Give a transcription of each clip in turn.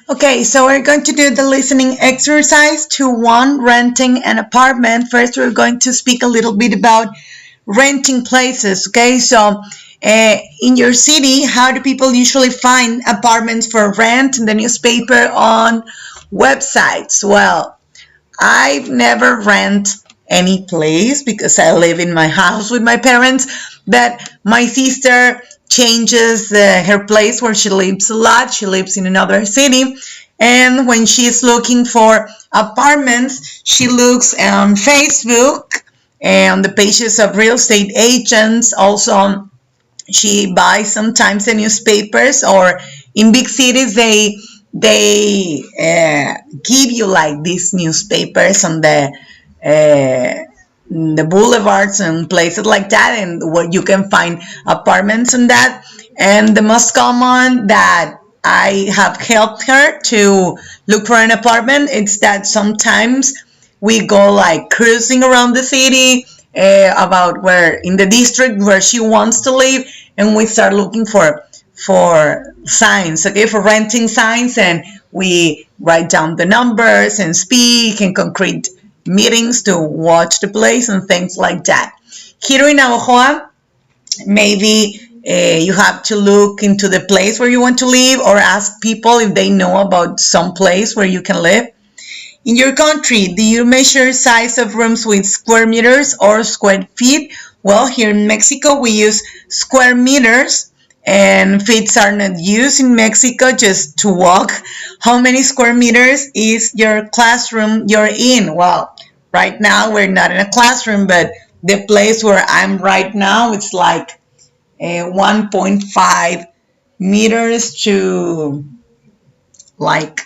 Okay, so we're going to do the listening exercise to one renting an apartment. First, we're going to speak a little bit about renting places. Okay, so in your city, how do people usually find apartments for rent in the newspaper on websites? Well, I've never rent any place because I live in my house with my parents, but my sister changes her place where she lives a lot. She lives in another city, and when she's looking for apartments, she looks on Facebook and the pages of real estate agents. Also, she buys sometimes the newspapers, or in big cities they give you like these newspapers on the boulevards and places like that, and where you can find apartments and that. And the most common that I have helped her to look for an apartment, it's that sometimes we go like cruising around the city, about where in the district where she wants to live, and we start looking for signs, okay, for renting signs, and we write down the numbers and speak and concrete meetings to watch the place and things like that. Here in Navajoa, maybe you have to look into the place where you want to live, or ask people if they know about some place where you can live. In your country, do you measure size of rooms with square meters or square feet? Well, here in Mexico, we use square meters, and feet are not used in Mexico, just to walk. How many square meters is your classroom you're in? Well, right now we're not in a classroom, but the place where I'm right now, it's like 1.5 meters to like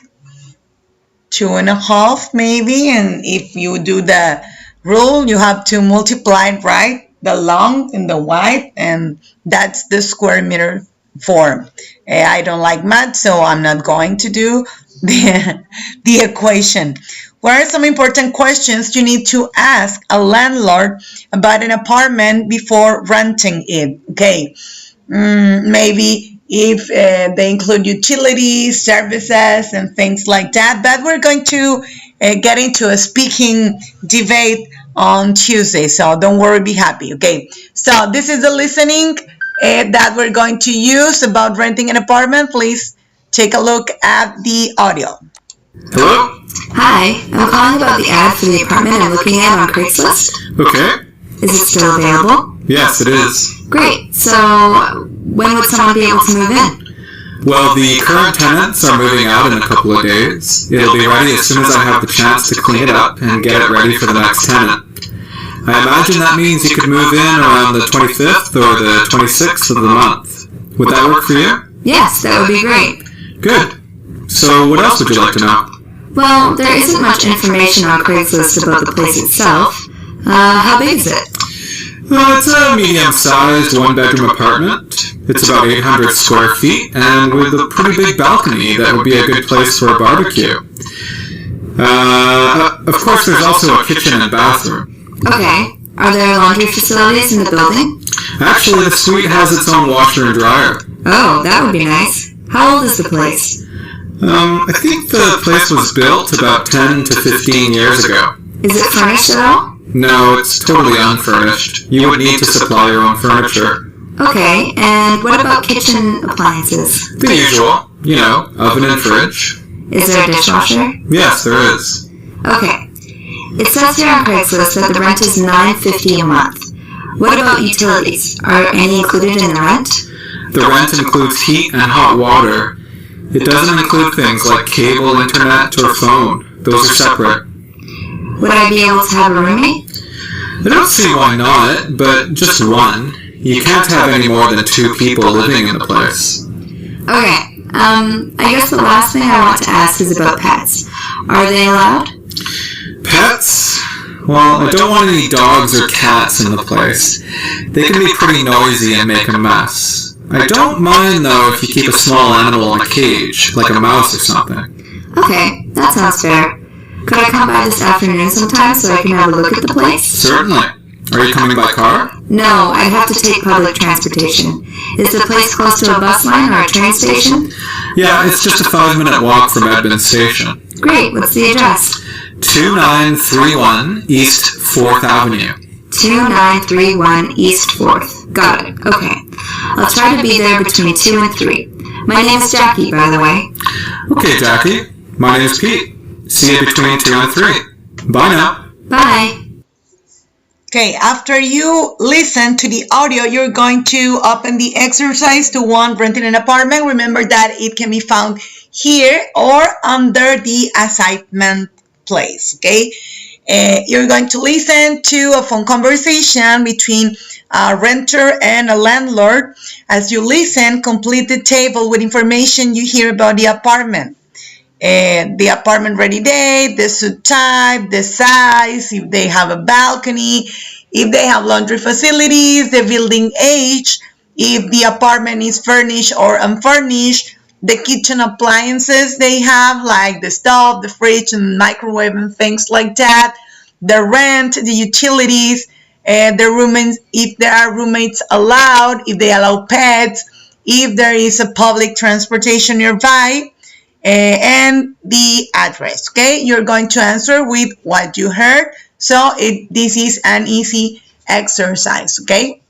2.5 maybe. And if you do the rule, you have to multiply, right? The long and the wide, and that's the square meter form. I don't like math, so I'm not going to do the equation. What are some important questions you need to ask a landlord about an apartment before renting it? Okay, maybe if they include utilities, services, and things like that. But we're going to get into a speaking debate on Tuesday, so don't worry, be happy. Okay, so this is the listening that we're going to use about renting an apartment. Please take a look at the audio. Hello? Hi, I'm calling about the ad for the apartment I'm looking at on Craigslist. Okay. Is it still available? Yes, it is. Great. So, when would someone be able to move in? Well, the current tenants are moving out in a couple of days. It'll be ready as soon as I have the chance to clean it up and get it ready for the next tenant. I imagine that means you could move in around the 25th or the 26th of the month. Would that work for you? Yes, that would be great. Good. So what else would you like to know? Well, there isn't much information on Craigslist about the place itself. How big is it? Well, it's a medium-sized one-bedroom apartment. It's about 800 square feet, and with a pretty big balcony that would be a good place for a barbecue. Of course, there's also a kitchen and bathroom. Okay. Are there laundry facilities in the building? Actually, the suite has its own washer and dryer. Oh, that would be nice. How old is the place? I think the place was built about 10 to 15 years ago. Is it furnished at all? No, it's totally unfurnished. You would need to supply your own furniture. Okay, and what about kitchen appliances? The usual, oven and fridge. Is there a dishwasher? Yes, there is. Okay. It says here on Craigslist that the rent is $9.50 a month. What about utilities? Are any included in the rent? The rent includes heat and hot water. It doesn't include things like cable, internet, or phone. Those are separate. Would I be able to have a roommate? I don't see why not, but just one. You can't have any more than 2 people living in the place. Okay. I guess the last thing I want to ask is about pets. Are they allowed? Pets? Well, I don't want any dogs or cats in the place. They can be pretty noisy and make a mess. I don't mind, though, if you keep a small animal in a cage, like a mouse or something. Okay, that sounds fair. Could I come by this afternoon sometime so I can have a look at the place? Certainly. Are you coming by car? No, I'd have to take public transportation. Is the place close to a bus line or a train station? Yeah, it's just a 5-minute walk from Edmond Station. Great, what's the address? 2931 East 4th Avenue. 2931 East 4th. Got it, okay. I'll try to be there between 2 and 3. My name's Jackie, by the way. Okay, Jackie. My name's Pete. See you between 2 and 3. Bye now. Bye. Okay, after you listen to the audio, you're going to open the exercise to one renting an apartment. Remember that it can be found here or under the assignment place, okay? You're going to listen to a phone conversation between a renter and a landlord. As you listen, complete the table with information you hear about the apartment. The apartment ready date, the suite type, the size, if they have a balcony, if they have laundry facilities, the building age, if the apartment is furnished or unfurnished, the kitchen appliances they have, like the stove, the fridge, and microwave, and things like that, the rent, the utilities, the roommates, if there are roommates allowed, if they allow pets, if there is a public transportation nearby, and the address. Okay, you're going to answer with what you heard. So this is an easy exercise. Okay.